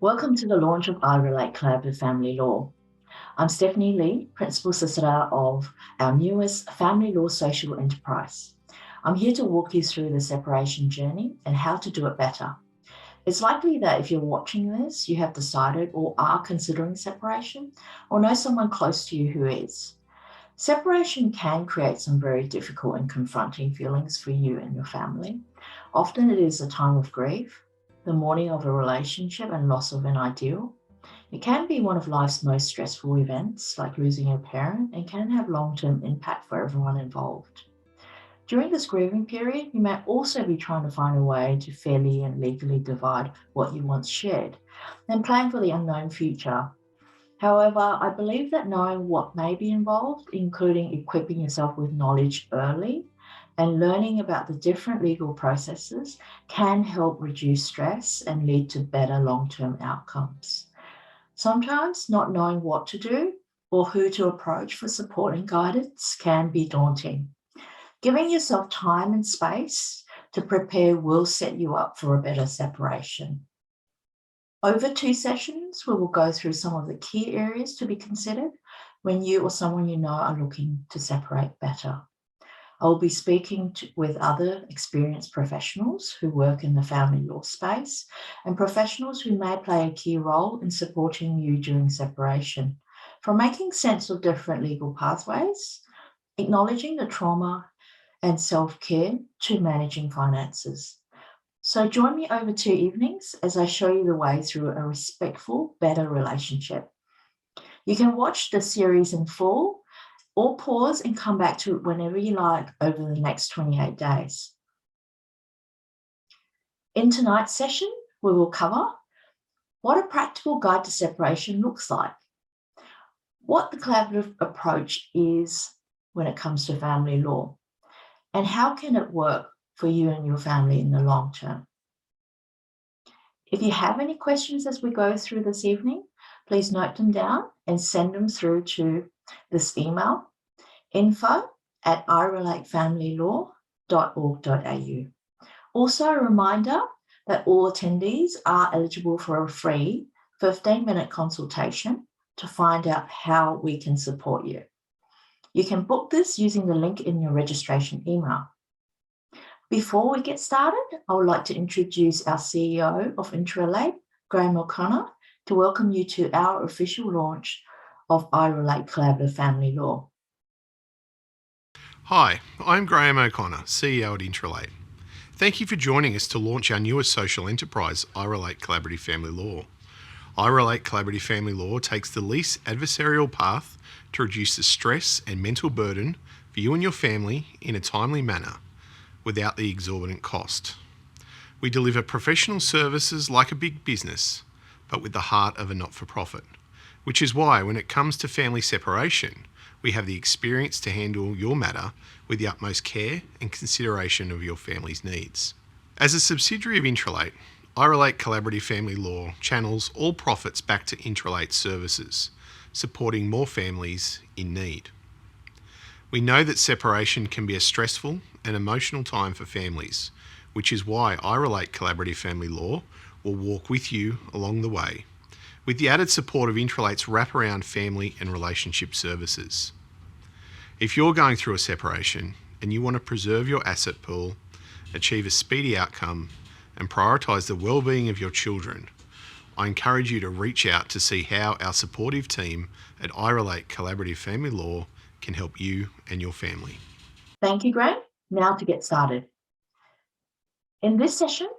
Welcome to the launch of Interrelate Collaborative Family Law. I'm Stephanie Lee, Principal Solicitor of our newest family law social enterprise. I'm here to walk you through the separation journey and how to do it better. It's likely that if you're watching this, you have decided or are considering separation or know someone close to you who is. Separation can create some very difficult and confronting feelings for you and your family. Often it is a time of grief, the mourning of a relationship and loss of an ideal. It can be one of life's most stressful events, like losing a parent, and can have long-term impact for everyone involved. During this grieving period, you may also be trying to find a way to fairly and legally divide what you once shared and plan for the unknown future. However, I believe that knowing what may be involved, including equipping yourself with knowledge early and learning about the different legal processes, can help reduce stress and lead to better long-term outcomes. Sometimes not knowing what to do or who to approach for support and guidance can be daunting. Giving yourself time and space to prepare will set you up for a better separation. Over 2 sessions, we will go through some of the key areas to be considered when you or someone you know are looking to separate better. I will be speaking with other experienced professionals who work in the family law space and professionals who may play a key role in supporting you during separation, from making sense of different legal pathways, acknowledging the trauma and self-care, to managing finances. So join me over 2 evenings as I show you the way through a respectful, better relationship. You can watch the series in full or pause and come back to it whenever you like over the next 28 days. In tonight's session, we will cover what a practical guide to separation looks like, what the collaborative approach is when it comes to family law, and how can it work for you and your family in the long term. If you have any questions as we go through this evening, please note them down and send them through to this email, info@irelatefamilylaw.org.au. Also a reminder that all attendees are eligible for a free 15-minute consultation to find out how we can support you. You can book this using the link in your registration email. Before we get started, I would like to introduce our CEO of Interrelate, Graham O'Connor, to welcome you to our official launch of Interrelate Collaborative Family Law. Hi, I'm Graham O'Connor, CEO at Interrelate. Thank you for joining us to launch our newest social enterprise, Interrelate Collaborative Family Law. Interrelate Collaborative Family Law takes the least adversarial path to reduce the stress and mental burden for you and your family in a timely manner, without the exorbitant cost. We deliver professional services like a big business, but with the heart of a not-for-profit, which is why when it comes to family separation, we have the experience to handle your matter with the utmost care and consideration of your family's needs. As a subsidiary of Interrelate, Interrelate Collaborative Family Law channels all profits back to Interrelate services, supporting more families in need. We know that separation can be a stressful and emotional time for families, which is why Interrelate Collaborative Family Law will walk with you along the way, with the added support of Interrelate's wraparound family and relationship services. If you're going through a separation and you want to preserve your asset pool, achieve a speedy outcome, and prioritise the well-being of your children, I encourage you to reach out to see how our supportive team at Interrelate Collaborative Family Law can help you and your family. Thank you, Graham. Now to get started. In this session,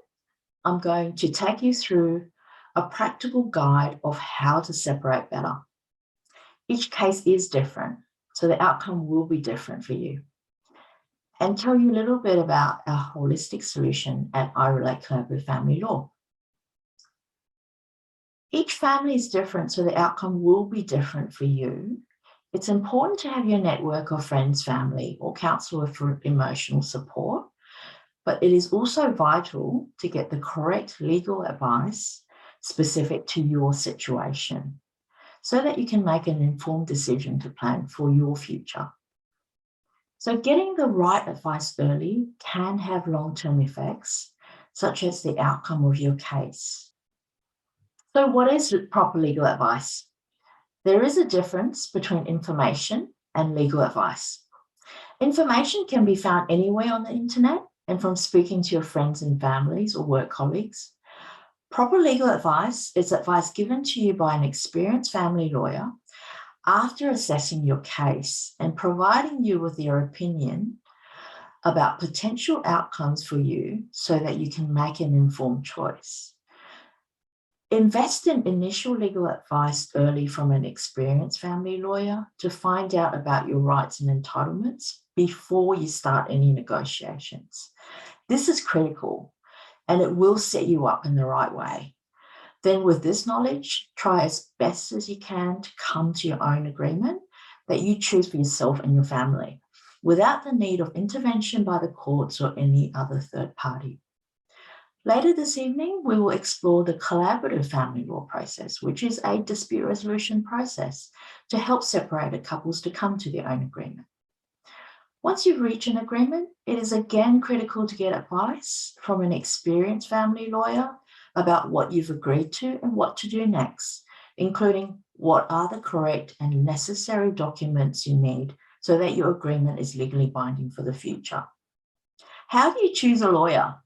I'm going to take you through a practical guide of how to separate better. Each case is different, so the outcome will be different for you. And tell you a little bit about our holistic solution at Interrelate Collaborative Family Law. Each family is different, so the outcome will be different for you. It's important to have your network of friends, family, or counsellor for emotional support, but it is also vital to get the correct legal advice specific to your situation so that you can make an informed decision to plan for your future. So getting the right advice early can have long-term effects, such as the outcome of your case. So what is proper legal advice? There is a difference between information and legal advice. Information can be found anywhere on the internet and from speaking to your friends and families or work colleagues. Proper legal advice is advice given to you by an experienced family lawyer after assessing your case and providing you with their opinion about potential outcomes for you so that you can make an informed choice. Invest in initial legal advice early from an experienced family lawyer to find out about your rights and entitlements before you start any negotiations. This is critical and it will set you up in the right way. Then with this knowledge, try as best as you can to come to your own agreement that you choose for yourself and your family without the need of intervention by the courts or any other third party. Later this evening, we will explore the collaborative family law process, which is a dispute resolution process to help separated couples to come to their own agreement. Once you've reached an agreement, it is again critical to get advice from an experienced family lawyer about what you've agreed to and what to do next, including what are the correct and necessary documents you need so that your agreement is legally binding for the future. How do you choose a lawyer?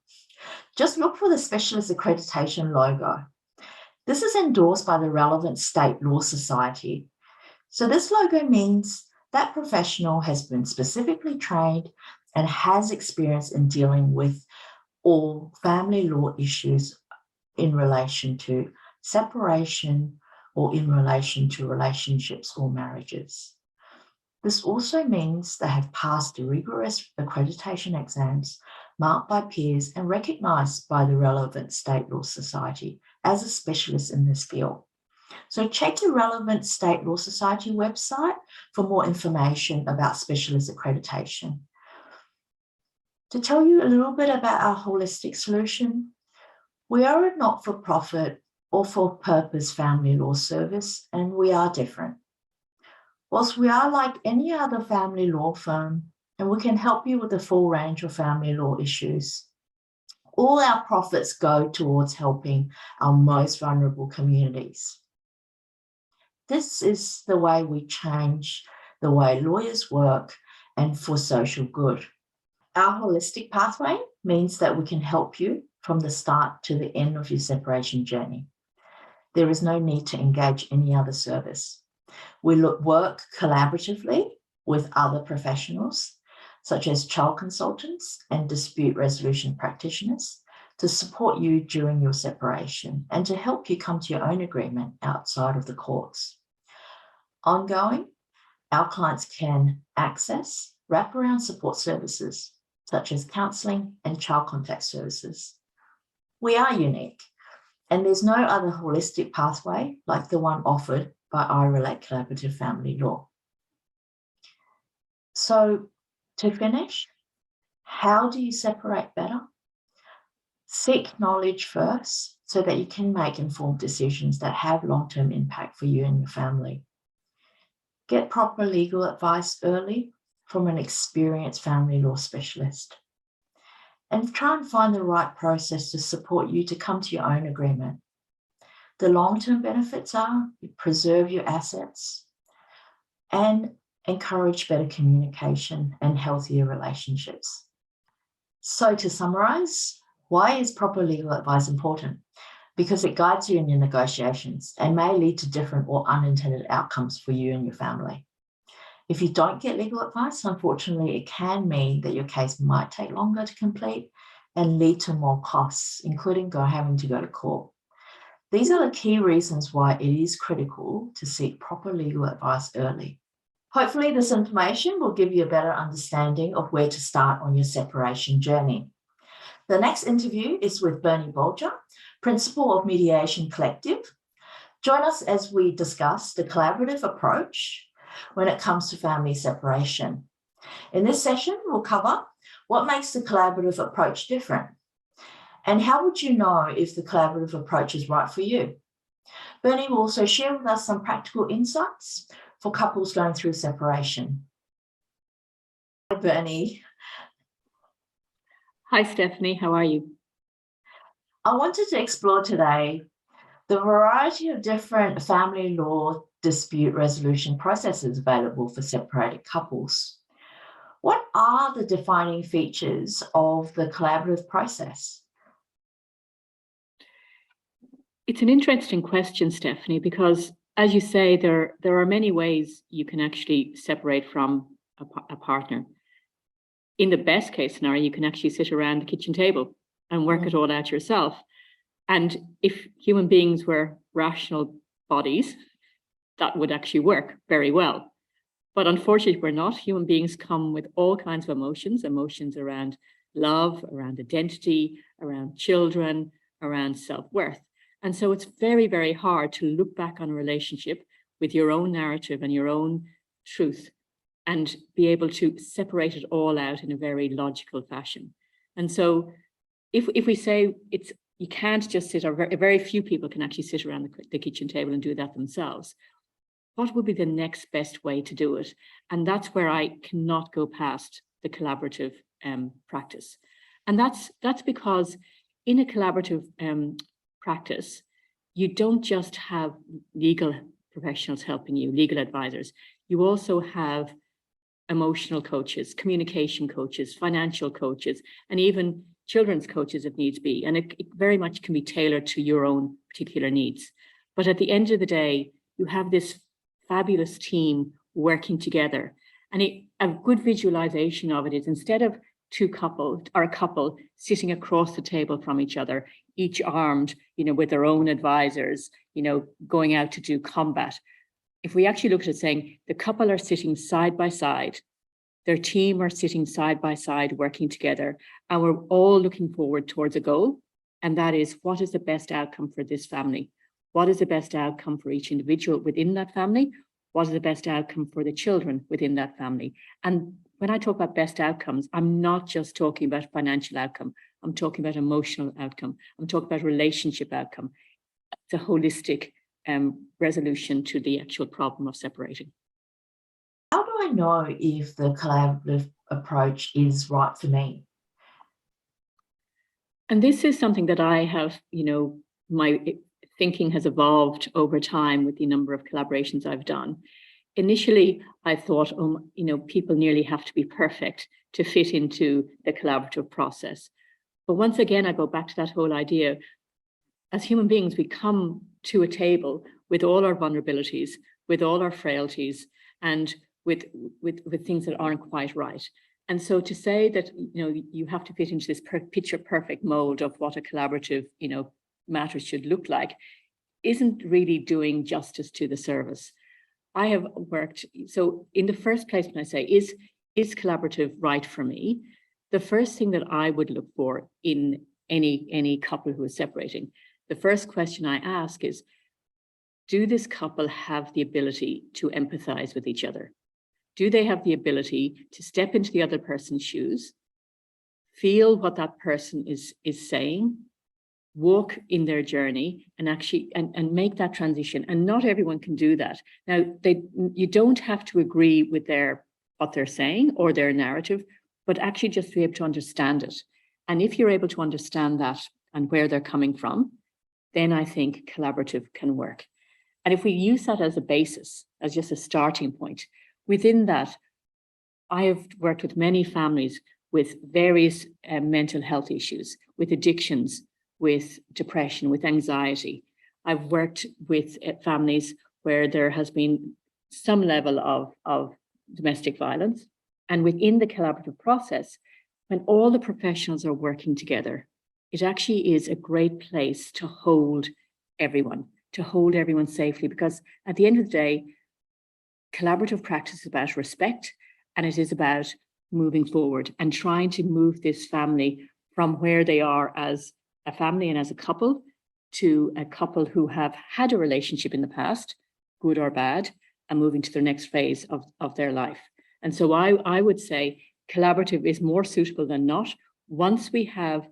Just look for the specialist accreditation logo. This is endorsed by the relevant state law society. So this logo means that professional has been specifically trained and has experience in dealing with all family law issues in relation to separation or in relation to relationships or marriages. This also means they have passed the rigorous accreditation exams marked by peers and recognised by the relevant state law society as a specialist in this field. So check your relevant state law society website for more information about specialist accreditation. To tell you a little bit about our holistic solution, we are a not-for-profit or for-purpose family law service, and we are different. Whilst we are like any other family law firm, and we can help you with a full range of family law issues, all our profits go towards helping our most vulnerable communities. This is the way we change the way lawyers work and for social good. Our holistic pathway means that we can help you from the start to the end of your separation journey. There is no need to engage any other service. We work collaboratively with other professionals, such as child consultants and dispute resolution practitioners, to support you during your separation and to help you come to your own agreement outside of the courts. Ongoing, our clients can access wraparound support services, such as counselling and child contact services. We are unique, and there's no other holistic pathway like the one offered by Interrelate Collaborative Family Law. So to finish, how do you separate better? Seek knowledge first so that you can make informed decisions that have long-term impact for you and your family. Get proper legal advice early from an experienced family law specialist. And try and find the right process to support you to come to your own agreement. The long-term benefits are you preserve your assets and encourage better communication and healthier relationships. So to summarize, why is proper legal advice important? Because it guides you in your negotiations and may lead to different or unintended outcomes for you and your family. If you don't get legal advice, unfortunately, it can mean that your case might take longer to complete and lead to more costs, including having to go to court. These are the key reasons why it is critical to seek proper legal advice early. Hopefully, this information will give you a better understanding of where to start on your separation journey. The next interview is with Bernie Bolger, Principal of Mediation Collective. Join us as we discuss the collaborative approach when it comes to family separation. In this session, we'll cover what makes the collaborative approach different and how would you know if the collaborative approach is right for you. Bernie will also share with us some practical insights for couples going through separation. Hi, Bernie. Hi, Stephanie. How are you? I wanted to explore today The variety of different family law dispute resolution processes available for separated couples. What are the defining features of the collaborative process? It's an interesting question, Stephanie, because as you say, there are many ways you can actually separate from a partner. In the best case scenario, you can actually sit around the kitchen table and work it all out yourself. And if human beings were rational bodies, that would actually work very well. But unfortunately, we're not. Human beings come with all kinds of emotions around love, around identity, around children, around self-worth. And so it's very, very hard to look back on a relationship with your own narrative and your own truth and be able to separate it all out in a very logical fashion. And so if we say you can't just sit, or very few people can actually sit around the kitchen table and do that themselves, what would be the next best way to do it? And that's where I cannot go past the collaborative practice. And that's because in a collaborative practice, you don't just have legal professionals helping you, legal advisors. You also have emotional coaches, communication coaches, financial coaches, and even children's coaches if needs be. And it very much can be tailored to your own particular needs. But at the end of the day, you have this fabulous team working together. And a good visualization of it is, instead of a couple sitting across the table from each other, each armed, with their own advisors, going out to do combat. If we actually look at it saying the couple are sitting side by side, their team are sitting side by side working together, and we're all looking forward towards a goal. And that is, what is the best outcome for this family? What is the best outcome for each individual within that family? What is the best outcome for the children within that family? And when I talk about best outcomes, I'm not just talking about financial outcome. I'm talking about emotional outcome. I'm talking about relationship outcome. It's a holistic resolution to the actual problem of separating. How do I know if the collaborative approach is right for me? And this is something that I have, my thinking has evolved over time with the number of collaborations I've done. Initially, I thought, people nearly have to be perfect to fit into the collaborative process. But once again, I go back to that whole idea. As human beings, we come to a table with all our vulnerabilities, with all our frailties, and with things that aren't quite right. And so to say that, you have to fit into this picture perfect mold of what a collaborative, matter should look like isn't really doing justice to the service. I have worked, so in the first place, when I say, is collaborative right for me? The first thing that I would look for in any couple who is separating, the first question I ask is, do this couple have the ability to empathize with each other? Do they have the ability to step into the other person's shoes, feel what that person is saying, walk in their journey, and actually and make that transition? And not everyone can do that. Now, you don't have to agree with what they're saying or their narrative, but actually just be able to understand it. And if you're able to understand that and where they're coming from, then I think collaborative can work. And if we use that as a basis, as just a starting point, within that, I have worked with many families with various mental health issues, with addictions, with depression, with anxiety. I've worked with families where there has been some level of domestic violence. And within the collaborative process, when all the professionals are working together, it actually is a great place to hold everyone safely. Because at the end of the day, collaborative practice is about respect, and it is about moving forward and trying to move this family from where they are as a family and as a couple to a couple who have had a relationship in the past, good or bad, and moving to their next phase of their life. And so I would say collaborative is more suitable than not once we have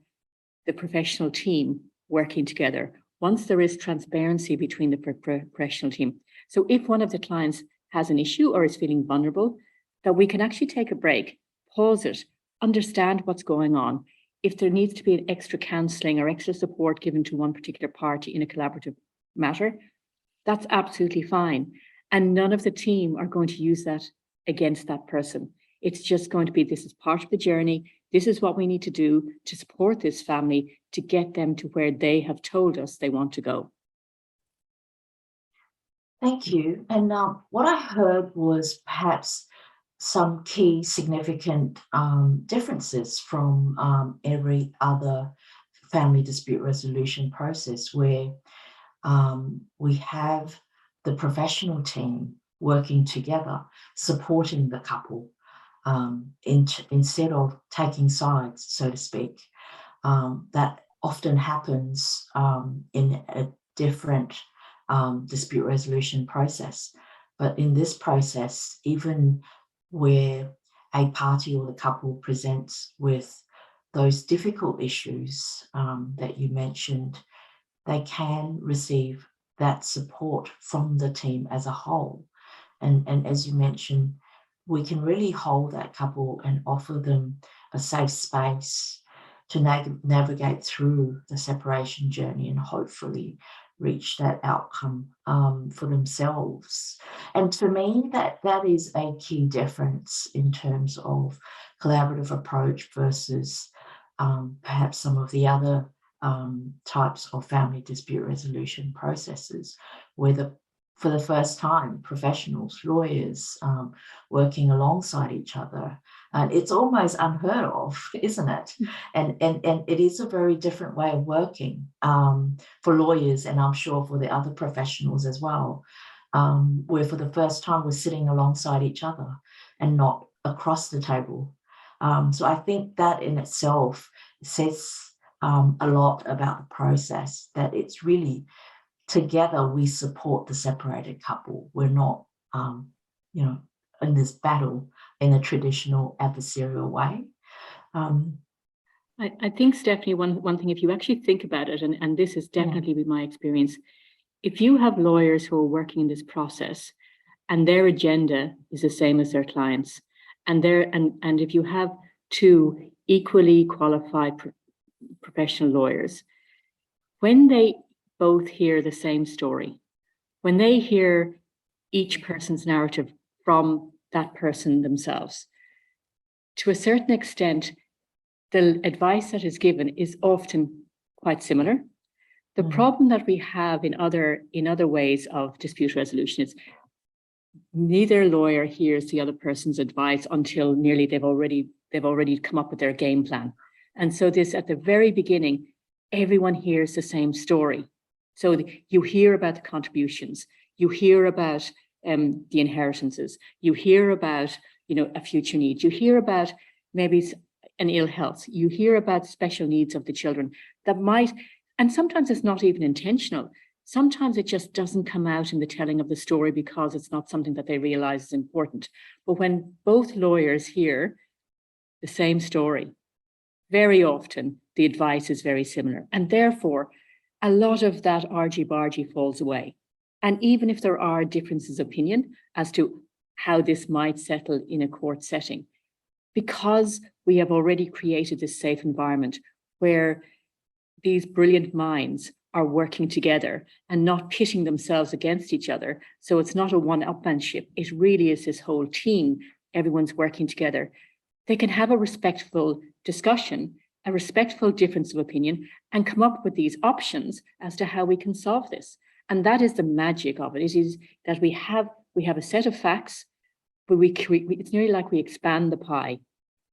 the professional team working together, once there is transparency between the professional team. So if one of the clients has an issue or is feeling vulnerable, that we can actually take a break, pause it, understand what's going on. If there needs to be an extra counselling or extra support given to one particular party in a collaborative matter, that's absolutely fine. And none of the team are going to use that against that person. It's just going to be, this is part of the journey. This is what we need to do to support this family to get them to where they have told us they want to go. Thank you. And what I heard was perhaps some key significant differences from every other family dispute resolution process, where we have the professional team working together, supporting the couple instead of taking sides, so to speak. That often happens in a different dispute resolution process. But in this process, even where a party or the couple presents with those difficult issues that you mentioned, they can receive that support from the team as a whole. And as you mentioned, we can really hold that couple and offer them a safe space to navigate through the separation journey and hopefully reach that outcome for themselves. And for me, that is a key difference in terms of collaborative approach versus perhaps some of the other types of family dispute resolution processes, where for the first time, professionals, lawyers, working alongside each other. And it's almost unheard of, isn't it? And it is a very different way of working for lawyers, and I'm sure for the other professionals as well, where for the first time we're sitting alongside each other and not across the table. So I think that in itself says a lot about the process, that it's really together we support the separated couple. We're not, in this battle in a traditional adversarial way. I think, Stephanie, one thing, if you actually think about it, and this has definitely been my experience, if you have lawyers who are working in this process and their agenda is the same as their clients, and if you have two equally qualified professional lawyers, when they both hear the same story, when they hear each person's narrative from that person themselves, to a certain extent, the advice that is given is often quite similar. The problem that we have in other ways of dispute resolution is neither lawyer hears the other person's advice until nearly they've already come up with their game plan. And so this, at the very beginning, everyone hears the same story. So you hear about the contributions, you hear about the inheritances, you hear about a future need, you hear about maybe an ill health, you hear about special needs of the children that might, and sometimes it's not even intentional. Sometimes it just doesn't come out in the telling of the story because it's not something that they realize is important. But when both lawyers hear the same story, very often the advice is very similar. And therefore, a lot of that argy-bargy falls away. And even if there are differences of opinion as to how this might settle in a court setting, because we have already created this safe environment where these brilliant minds are working together and not pitting themselves against each other. So it's not a one-upmanship. It really is this whole team. Everyone's working together. They can have a respectful discussion, a respectful difference of opinion, and come up with these options as to how we can solve this. And that is the magic of it. It is that we have a set of facts, but it's nearly like we expand the pie.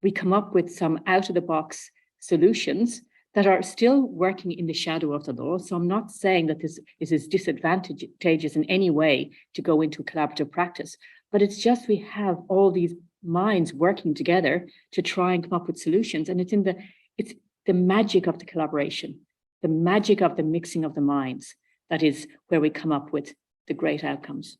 We come up with some out-of-the-box solutions that are still working in the shadow of the law. So I'm not saying that this is disadvantageous in any way to go into collaborative practice, but it's just we have all these minds working together to try and come up with solutions. And it's the magic of the collaboration, the magic of the mixing of the minds, that is where we come up with the great outcomes.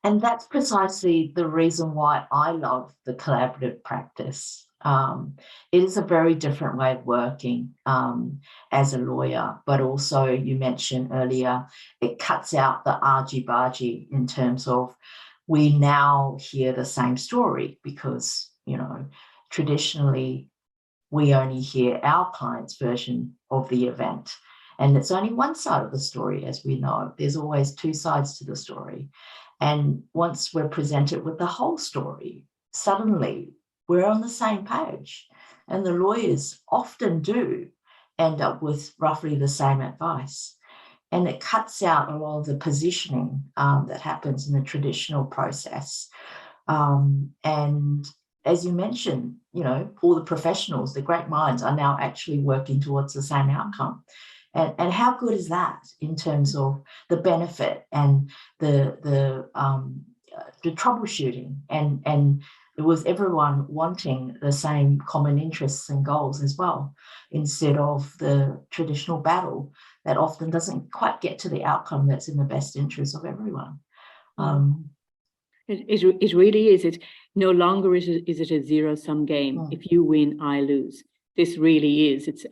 And that's precisely the reason why I love the collaborative practice. It is a very different way of working as a lawyer, but also, you mentioned earlier, it cuts out the argy-bargy in terms of we now hear the same story because, traditionally we only hear our client's version of the event. And it's only one side of the story, as we know. There's always two sides to the story. And once we're presented with the whole story, suddenly we're on the same page. And the lawyers often do end up with roughly the same advice. And it cuts out a lot of the positioning that happens in the traditional process. And as you mentioned, all the professionals, the great minds are now actually working towards the same outcome. And how good is that in terms of the benefit and the troubleshooting and with everyone wanting the same common interests and goals as well, instead of the traditional battle that often doesn't quite get to the outcome that's in the best interest of everyone. It really is. It no longer is it a zero-sum game. If you win, I lose. This really is. It's.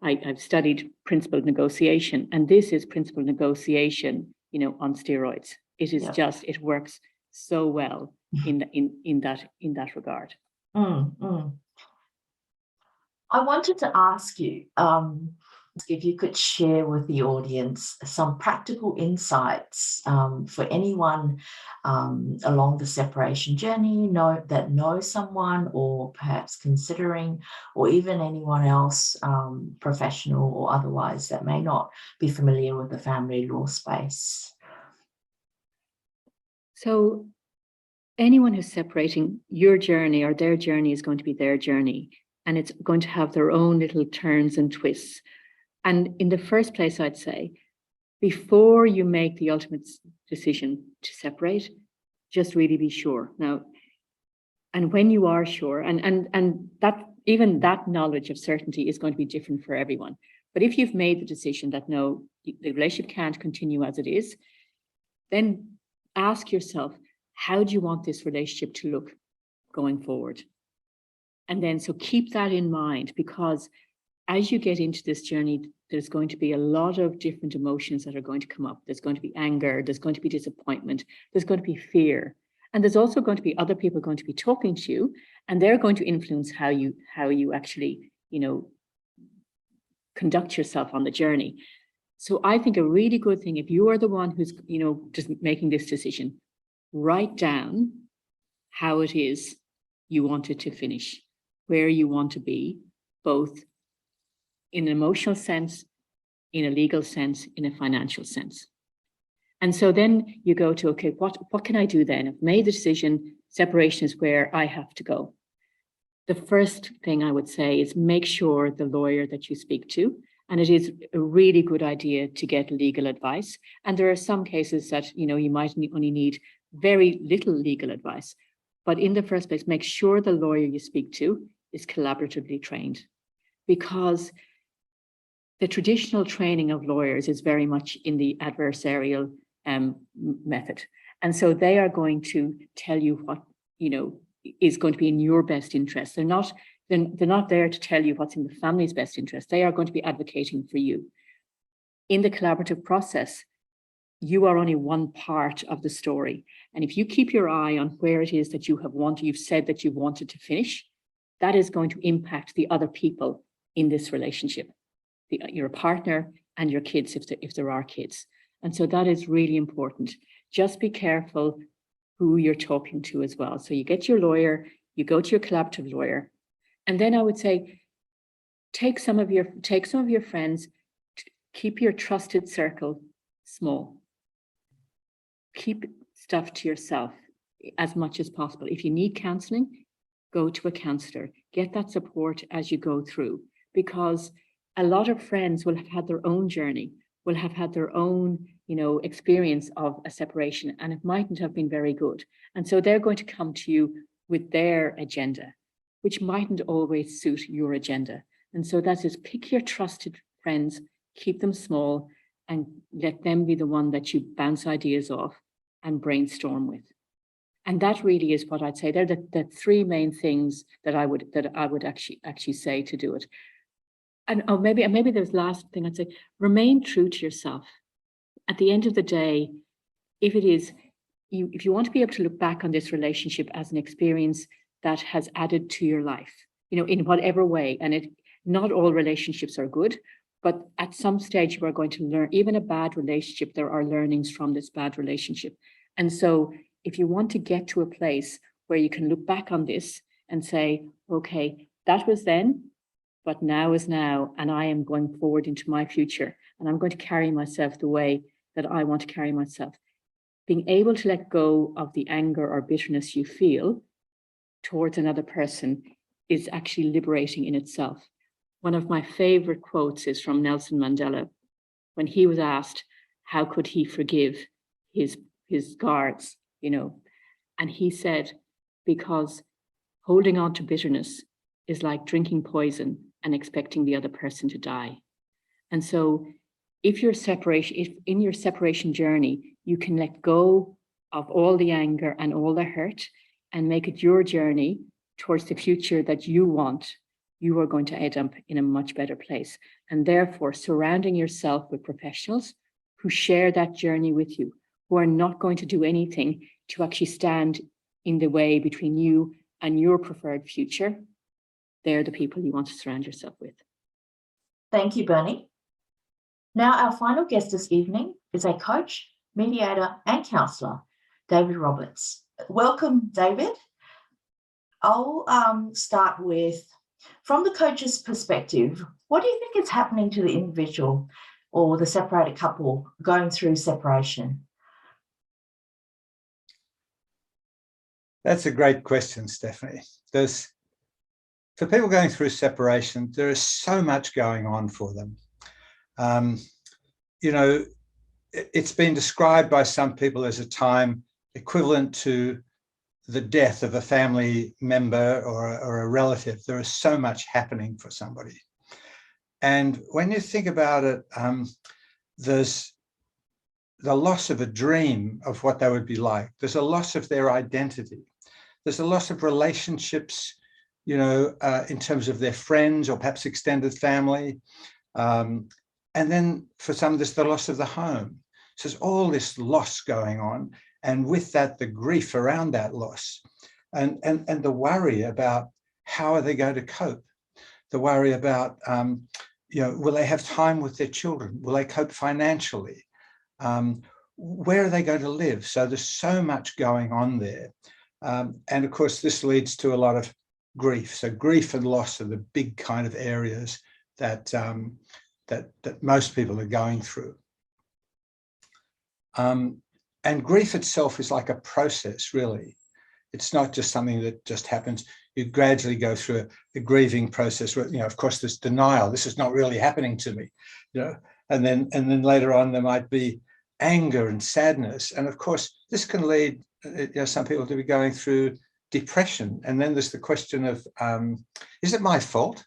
I've studied principled negotiation, and this is principled negotiation. On steroids. It is just. It works so well in that regard. I wanted to ask you if you could share with the audience some practical insights for anyone along the separation journey, that knows someone or perhaps considering, or even anyone else, professional or otherwise, that may not be familiar with the family law space. So anyone who's separating, your journey or their journey is going to be their journey, and it's going to have their own little turns and twists. And in the first place, I'd say, before you make the ultimate decision to separate, just really be sure. Now, and when you are sure, and that even that knowledge of certainty is going to be different for everyone. But if you've made the decision that no, the relationship can't continue as it is, then ask yourself, how do you want this relationship to look going forward? And then, so keep that in mind, because as you get into this journey, there's going to be a lot of different emotions that are going to come up. There's going to be anger, there's going to be disappointment, there's going to be fear. And there's also going to be other people going to be talking to you, and they're going to influence how you actually, conduct yourself on the journey. So I think a really good thing, if you are the one who's, just making this decision, write down how it is you want it to finish, where you want to be, both in an emotional sense, in a legal sense, in a financial sense. And so then you go to, okay, what can I do then? I've made the decision, separation is where I have to go. The first thing I would say is make sure the lawyer that you speak to, and it is a really good idea to get legal advice. And there are some cases that, you might only need very little legal advice. But in the first place, make sure the lawyer you speak to is collaboratively trained, because the traditional training of lawyers is very much in the adversarial method. And so they are going to tell you what, is going to be in your best interest. They're not there to tell you what's in the family's best interest. They are going to be advocating for you. In the collaborative process, you are only one part of the story. And if you keep your eye on where it is that you've said that you wanted to finish, that is going to impact the other people in this relationship, your partner and your kids, if there are kids. And so that is really important. Just be careful who you're talking to as well. So you get your lawyer, you go to your collaborative lawyer, and then I would say, take some of your friends, keep your trusted circle small. Keep stuff to yourself as much as possible. If you need counselling, go to a counsellor. Get that support as you go through, because a lot of friends will have had their own journey, will have had their own, experience of a separation, and it mightn't have been very good. And so they're going to come to you with their agenda, which mightn't always suit your agenda. And so that is, pick your trusted friends, keep them small, and let them be the one that you bounce ideas off and brainstorm with. And that really is what I'd say. They're the three main things that I would actually say to do it. And maybe there's last thing I'd say, remain true to yourself. At the end of the day, if you want to be able to look back on this relationship as an experience that has added to your life, in whatever way, and not all relationships are good, But at some stage, you are going to learn, even a bad relationship, there are learnings from this bad relationship. And so if you want to get to a place where you can look back on this and say, okay, that was then, but now is now, and I am going forward into my future, and I'm going to carry myself the way that I want to carry myself. Being able to let go of the anger or bitterness you feel towards another person is actually liberating in itself. One of my favorite quotes is from Nelson Mandela, when he was asked, how could he forgive his guards, and he said, because holding on to bitterness is like drinking poison and expecting the other person to die. And so if in your separation journey, you can let go of all the anger and all the hurt and make it your journey towards the future that you want, you are going to end up in a much better place. And therefore, surrounding yourself with professionals who share that journey with you, who are not going to do anything to actually stand in the way between you and your preferred future, they're the people you want to surround yourself with. Thank you, Bernie. Now, our final guest this evening is a coach, mediator, and counsellor, David Roberts. Welcome, David. I'll start with, from the coach's perspective, what do you think is happening to the individual or the separated couple going through separation? That's a great question, Stephanie. For people going through separation, there is so much going on for them. It's been described by some people as a time equivalent to the death of a family member or a relative. There is so much happening for somebody. And when you think about it, there's the loss of a dream of what they would be like. There's a loss of their identity. There's a loss of relationships, in terms of their friends or perhaps extended family. And then for some, there's the loss of the home. So there's all this loss going on. And with that, the grief around that loss and the worry about how are they going to cope? The worry about, will they have time with their children? Will they cope financially? Where are they going to live? So there's so much going on there. And of course, this leads to a lot of grief. So grief and loss are the big kind of areas that most people are going through. And grief itself is like a process, really. It's not just something that just happens. You gradually go through a grieving process where, of course, there's denial. This is not really happening to me, and then later on, there might be anger and sadness. And of course, this can lead some people to be going through depression. And then there's the question of, is it my fault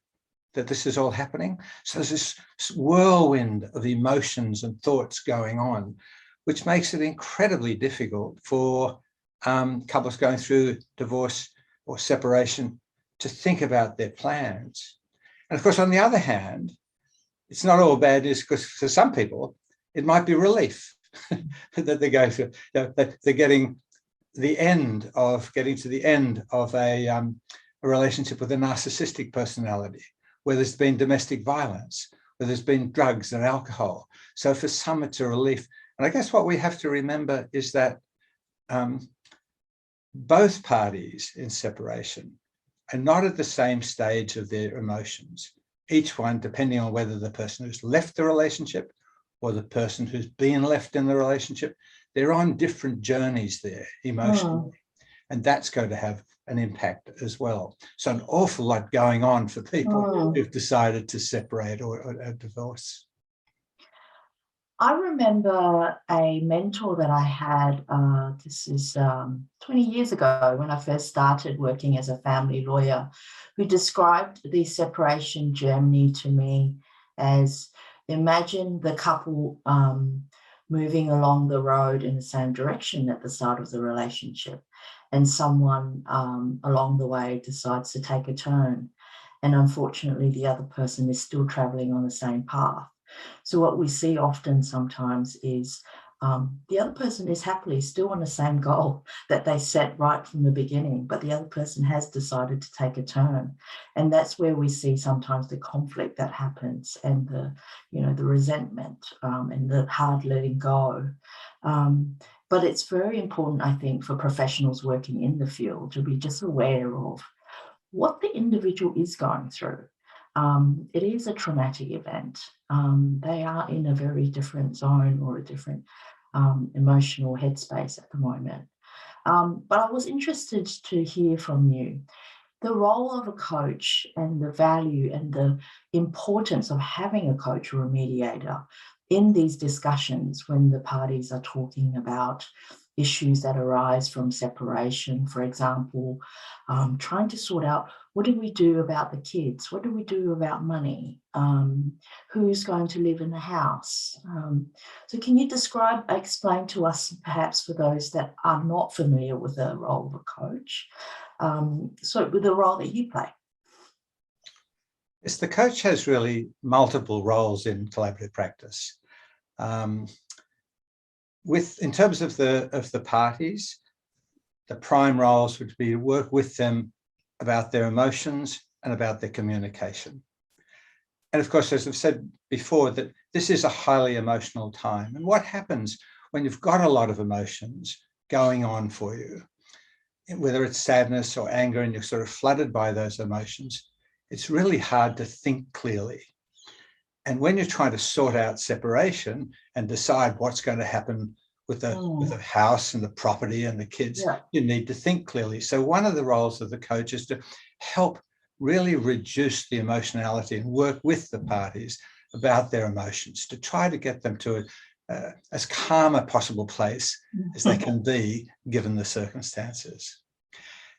that this is all happening? So there's this whirlwind of emotions and thoughts going on, which makes it incredibly difficult for couples going through divorce or separation to think about their plans. And of course, on the other hand, it's not all bad news, because for some people, it might be relief that they're going through, that they're getting to the end of a relationship with a narcissistic personality, where there's been domestic violence, where there's been drugs and alcohol. So for some, it's a relief. And I guess what we have to remember is that both parties in separation are not at the same stage of their emotions. Each one, depending on whether the person who's left the relationship or the person who's been left in the relationship, they're on different journeys there emotionally. And that's going to have an impact as well. So an awful lot going on for people who've decided to separate or divorce. I remember a mentor that I had, this is 20 years ago when I first started working as a family lawyer, who described the separation journey to me as, imagine the couple moving along the road in the same direction at the start of the relationship, and someone along the way decides to take a turn. And unfortunately, the other person is still traveling on the same path. So what we see often sometimes is the other person is happily still on the same goal that they set right from the beginning, but the other person has decided to take a turn. And that's where we see sometimes the conflict that happens, and the resentment, and the hard letting go. But it's very important, I think, for professionals working in the field to be just aware of what the individual is going through. It is a traumatic event. They are in a very different zone or a different emotional headspace at the moment. But I was interested to hear from you the role of a coach, and the value and the importance of having a coach or a mediator in these discussions when the parties are talking about issues that arise from separation, for example, trying to sort out, what do we do about the kids? What do we do about money? Who's going to live in the house? So can you explain to us, perhaps for those that are not familiar with the role of a coach, so with the role that you play? Yes, the coach has really multiple roles in collaborative practice. In terms of the parties, the prime roles would be to work with them about their emotions and about their communication. And of course, as I've said before, that this is a highly emotional time. And what happens when you've got a lot of emotions going on for you, whether it's sadness or anger, and you're sort of flooded by those emotions, it's really hard to think clearly. And when you're trying to sort out separation and decide what's going to happen with the house and the property and the kids, you need to think clearly. So one of the roles of the coach is to help really reduce the emotionality and work with the parties about their emotions, to try to get them to as calm a possible place as they can be given the circumstances.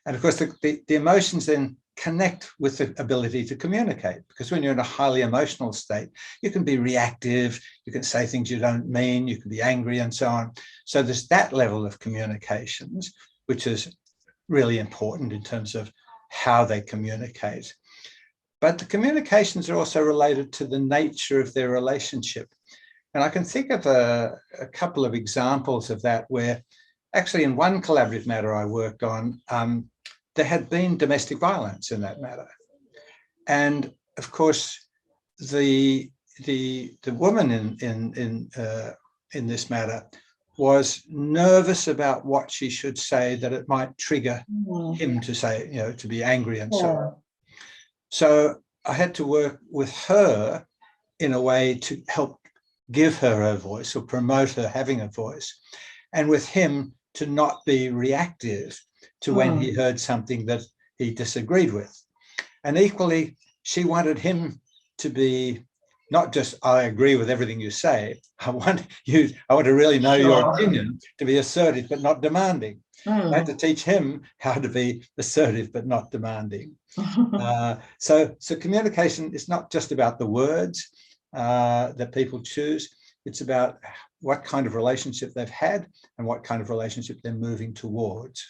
And of course, the emotions then connect with the ability to communicate, because when you're in a highly emotional state, you can be reactive, you can say things you don't mean, you can be angry and so on. So there's that level of communications, which is really important in terms of how they communicate. But the communications are also related to the nature of their relationship. And I can think of a couple of examples of that, where actually in one collaborative matter I worked on, there had been domestic violence in that matter. And of course, the woman in this matter was nervous about what she should say, that it might trigger him to say, to be angry and so on. So I had to work with her in a way to help give her a voice or promote her having a voice, and with him to not be reactive to when he heard something that he disagreed with. And equally, she wanted him to be not just, I agree with everything you say, I want to really know your opinion, to be assertive but not demanding. I had to teach him how to be assertive but not demanding. So communication is not just about the words that people choose, it's about what kind of relationship they've had and what kind of relationship they're moving towards.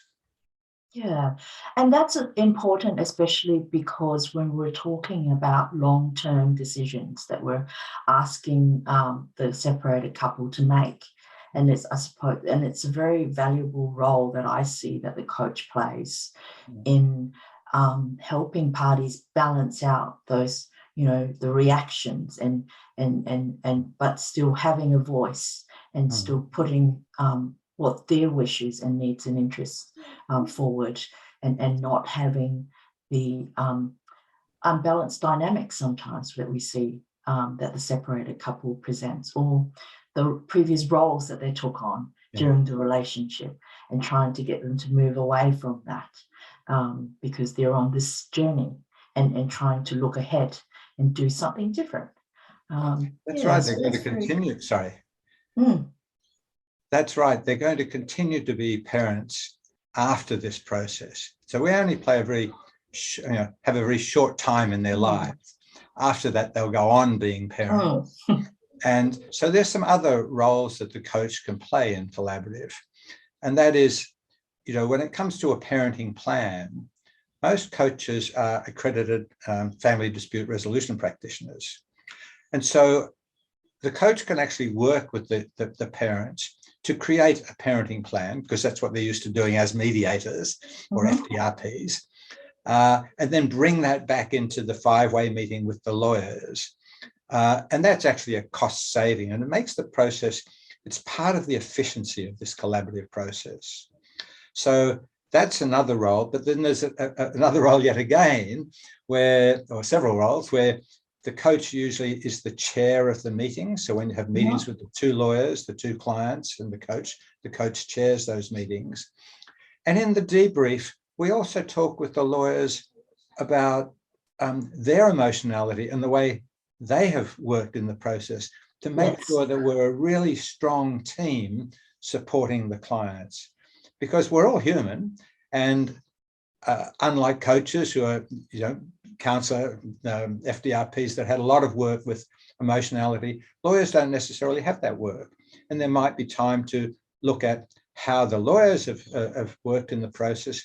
Yeah, and that's important, especially because when we're talking about long-term decisions that we're asking the separated couple to make, and I suppose it's a very valuable role that I see that the coach plays in helping parties balance out those, the reactions and but still having a voice and still putting what their wishes and needs and interests forward, and not having the unbalanced dynamics sometimes that we see that the separated couple presents, or the previous roles that they took on during the relationship, and trying to get them to move away from that because they're on this journey and trying to look ahead and do something different. That's right, they're going to continue, That's right, they're going to continue to be parents after this process. So we only play have a very short time in their lives. After that, they'll go on being parents. And so there's some other roles that the coach can play in collaborative. And that is, when it comes to a parenting plan, most coaches are accredited family dispute resolution practitioners. And so the coach can actually work with the parents to create a parenting plan, because that's what they're used to doing as mediators or FDRPs, and then bring that back into the 5-way meeting with the lawyers. And that's actually a cost saving, and it makes the process, it's part of the efficiency of this collaborative process. So that's another role, but then there's another role yet again, or several roles, where the coach usually is the chair of the meeting. So when you have meetings with the 2 lawyers, the 2 clients, and the coach chairs those meetings. And in the debrief, we also talk with the lawyers about their emotionality and the way they have worked in the process to make sure that we're a really strong team supporting the clients, because we're all human. And unlike coaches who are, counselor, FDRPs that had a lot of work with emotionality, lawyers don't necessarily have that work. And there might be time to look at how the lawyers have worked in the process,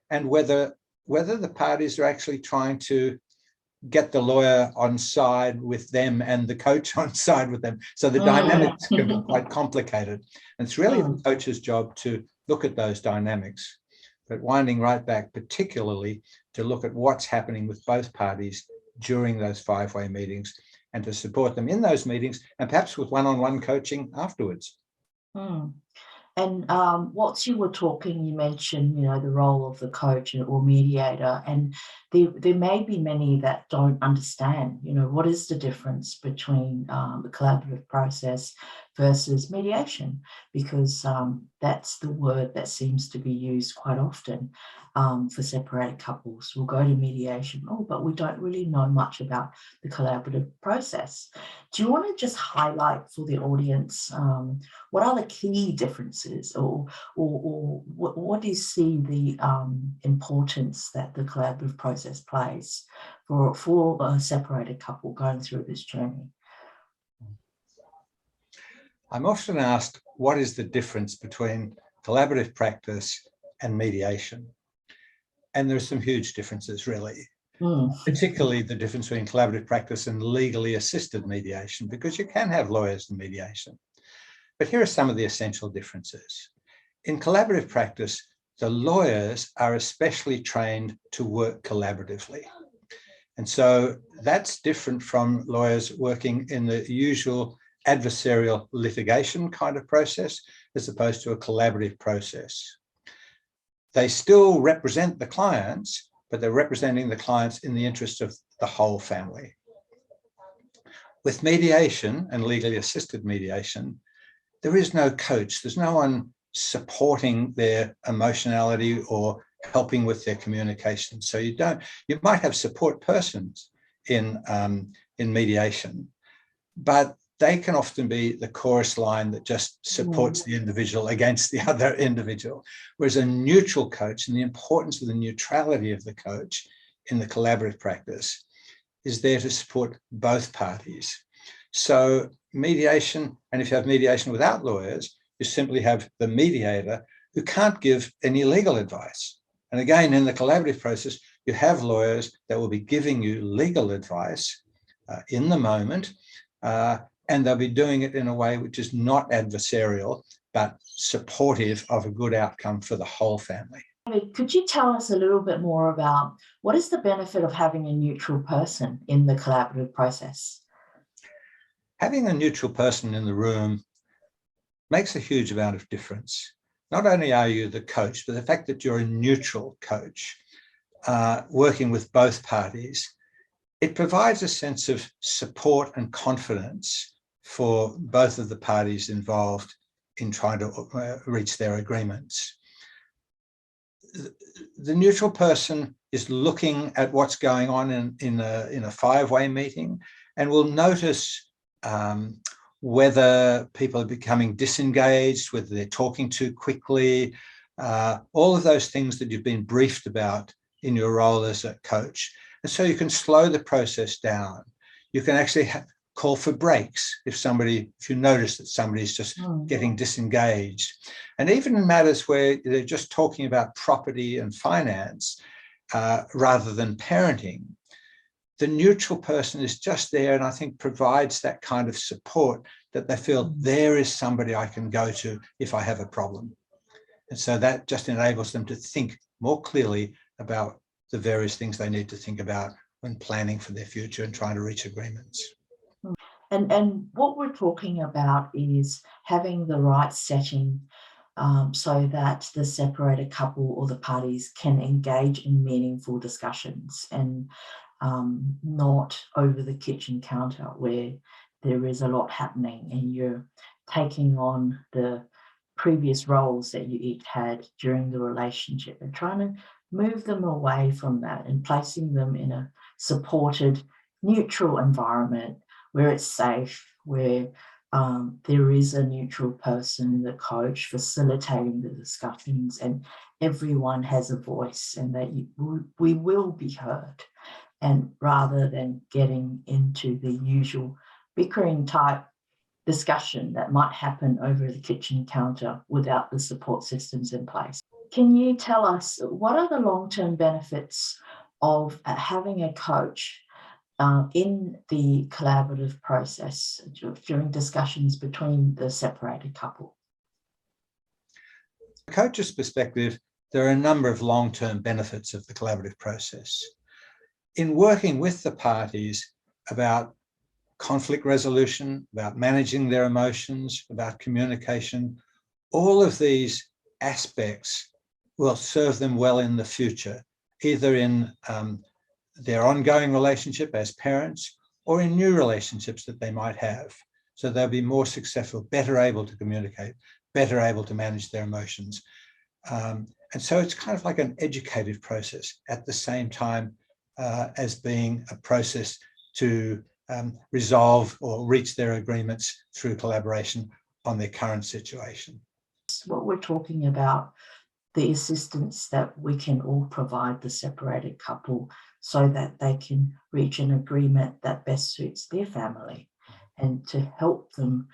and whether the parties are actually trying to get the lawyer on side with them and the coach on side with them. So the dynamics can be quite complicated. And it's really the coach's job to look at those dynamics, but winding right back particularly to look at what's happening with both parties during those 5-way meetings, and to support them in those meetings, and perhaps with one-on-one coaching afterwards. And whilst you were talking, you mentioned, the role of the coach or mediator, and there may be many that don't understand, what is the difference between the collaborative process versus mediation, because that's the word that seems to be used quite often for separated couples. We'll go to mediation, but we don't really know much about the collaborative process. Do you want to just highlight for the audience what are the key differences, or what do you see the importance that the collaborative process plays for a separated couple going through this journey? I'm often asked, what is the difference between collaborative practice and mediation? And there are some huge differences, really. Particularly the difference between collaborative practice and legally assisted mediation, because you can have lawyers in mediation. But here are some of the essential differences. In collaborative practice, the lawyers are especially trained to work collaboratively. And so that's different from lawyers working in the usual adversarial litigation kind of process, as opposed to a collaborative process. They still represent the clients, but they're representing the clients in the interest of the whole family. With mediation and legally assisted mediation, there is no coach. There's no one supporting their emotionality or helping with their communication. So you might have support persons in mediation, but they can often be the chorus line that just supports the individual against the other individual. Whereas a neutral coach, and the importance of the neutrality of the coach in the collaborative practice, is there to support both parties. So mediation, and if you have mediation without lawyers, you simply have the mediator who can't give any legal advice. And again, in the collaborative process, you have lawyers that will be giving you legal advice in the moment, and they'll be doing it in a way which is not adversarial, but supportive of a good outcome for the whole family. Could you tell us a little bit more about what is the benefit of having a neutral person in the collaborative process? Having a neutral person in the room makes a huge amount of difference. Not only are you the coach, but the fact that you're a neutral coach, working with both parties, it provides a sense of support and confidence for both of the parties involved in trying to reach their agreements. The neutral person is looking at what's going on in a 5-way meeting, and will notice whether people are becoming disengaged, whether they're talking too quickly, all of those things that you've been briefed about in your role as a coach. And so you can slow the process down. You can actually call for breaks if you notice that somebody's just getting disengaged. And even in matters where they're just talking about property and finance rather than parenting, the neutral person is just there, and I think provides that kind of support that they feel there is somebody I can go to if I have a problem. And so that just enables them to think more clearly about the various things they need to think about when planning for their future and trying to reach agreements. And what we're talking about is having the right setting so that the separated couple or the parties can engage in meaningful discussions and not over the kitchen counter where there is a lot happening and you're taking on the previous roles that you each had during the relationship and trying to move them away from that and placing them in a supported, neutral environment where it's safe, where there is a neutral person, the coach, facilitating the discussions, and everyone has a voice and that we will be heard. And rather than getting into the usual bickering type discussion that might happen over the kitchen counter without the support systems in place. Can you tell us what are the long-term benefits of having a coach in the collaborative process during discussions between the separated couple? From a coach's perspective, there are a number of long-term benefits of the collaborative process. In working with the parties about conflict resolution, about managing their emotions, about communication, all of these aspects will serve them well in the future, either in their ongoing relationship as parents or in new relationships that they might have. So they'll be more successful, better able to communicate, better able to manage their emotions. And so it's kind of like an educative process at the same time as being a process to resolve or reach their agreements through collaboration on their current situation. What we're talking about, the assistance that we can all provide the separated couple so that they can reach an agreement that best suits their family and to help them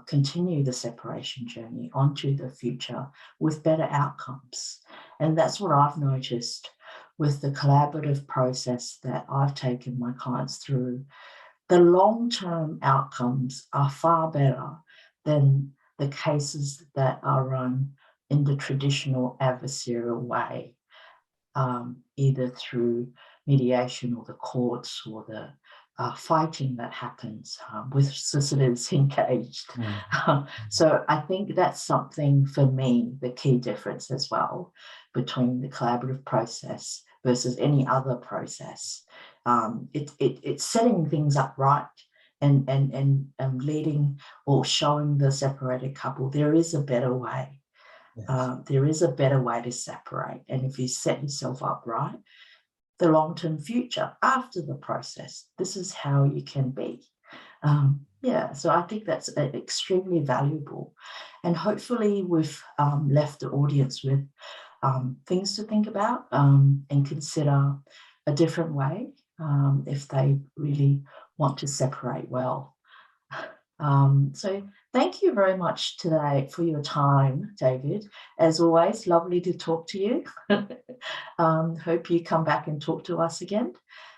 continue the separation journey onto the future with better outcomes. And that's what I've noticed with the collaborative process that I've taken my clients through. The long-term outcomes are far better than the cases that are run in the traditional adversarial way, either through mediation or the courts or the fighting that happens with solicitors engaged. So I think that's something for me, the key difference as well between the collaborative process versus any other process. It's setting things up right and leading or showing the separated couple there is a better way. Yes. There is a better way to separate. And if you set yourself up right, the long-term future after the process, this is how you can be. So I think that's extremely valuable. And hopefully we've left the audience with things to think about and consider a different way if they really want to separate well. So thank you very much today for your time, David. As always, lovely to talk to you. Hope you come back and talk to us again.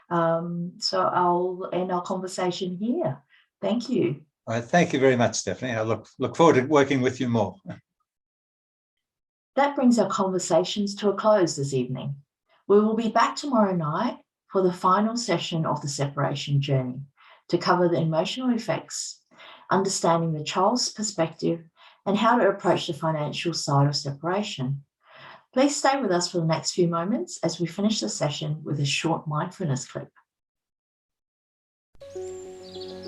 So I'll end our conversation here. Thank you. All right, thank you very much, Stephanie. I look forward to working with you more. That brings our conversations to a close this evening. We will be back tomorrow night for the final session of the separation journey to cover the emotional effects, understanding the child's perspective, and how to approach the financial side of separation. Please stay with us for the next few moments as we finish the session with a short mindfulness clip.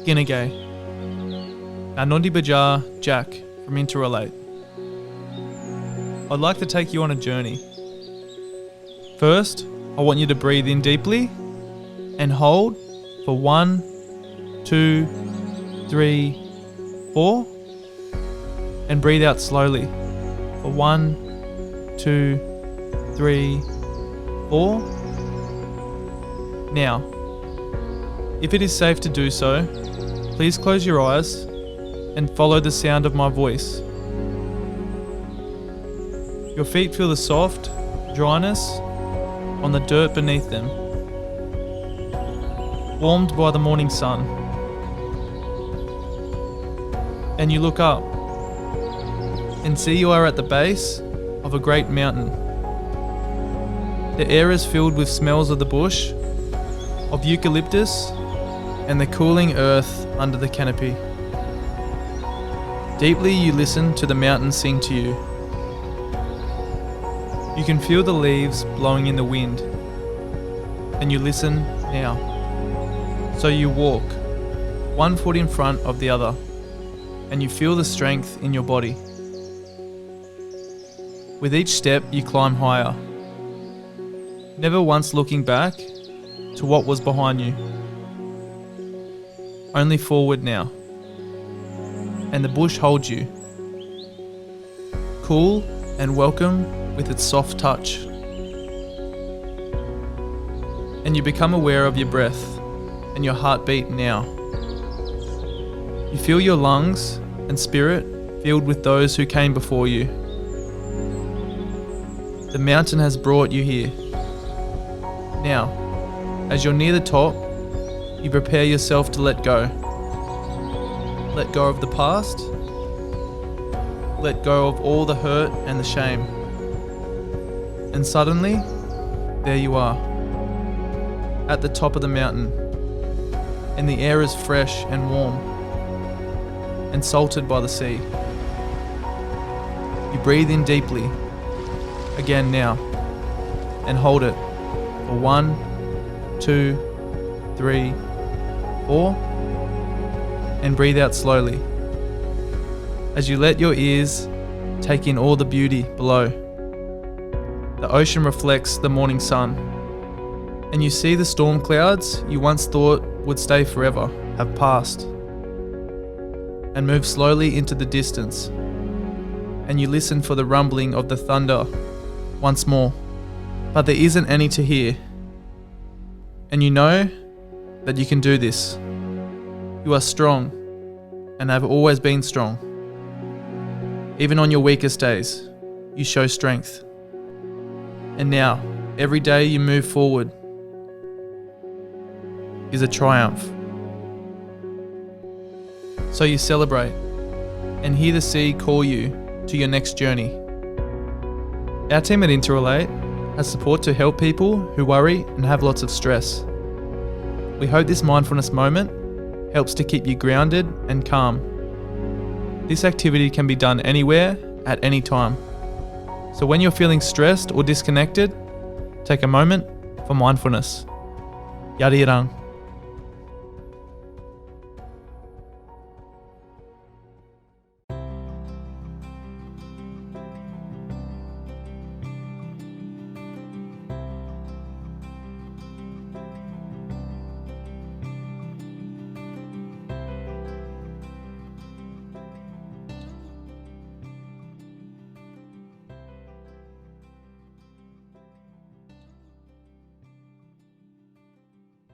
Ginagay. Anondi Bajar, Jack from Interrelate. I'd like to take you on a journey. First, I want you to breathe in deeply and hold for 1, 2, 3, 4, and breathe out slowly for 1, 2, 3, 4. Now, if it is safe to do so, please close your eyes and follow the sound of my voice. Your feet feel the soft dryness on the dirt beneath them, warmed by the morning sun. and you look up and see you are at the base of a great mountain. The air is filled with smells of the bush, of eucalyptus, and the cooling earth under the canopy. Deeply you listen to the mountain sing to you. You can feel the leaves blowing in the wind, and you listen now. So you walk, one foot in front of the other, and you feel the strength in your body. With each step you climb higher, never once looking back to what was behind you. Only forward now. And the bush holds you, cool and welcome with its soft touch. And you become aware of your breath and your heartbeat now. You feel your lungs and spirit filled with those who came before you. The mountain has brought you here. Now, as you're near the top, you prepare yourself to let go. Let go of the past. Let go of all the hurt and the shame. And suddenly, there you are, at the top of the mountain, and the air is fresh and warm, and salted by the sea. You breathe in deeply, again now, and hold it for 1, 2, 3, 4, and breathe out slowly as you let your ears take in all the beauty below. The ocean reflects the morning sun, and you see the storm clouds you once thought would stay forever have passed and move slowly into the distance, and you listen for the rumbling of the thunder once more, but there isn't any to hear, and you know that you can do this. You are strong and have always been strong. Even on your weakest days, you show strength. And now, every day you move forward is a triumph. So you celebrate and hear the sea call you to your next journey. Our team at Interrelate has support to help people who worry and have lots of stress. We hope this mindfulness moment helps to keep you grounded and calm. This activity can be done anywhere, at any time. So when you're feeling stressed or disconnected, take a moment for mindfulness. Yadi rang.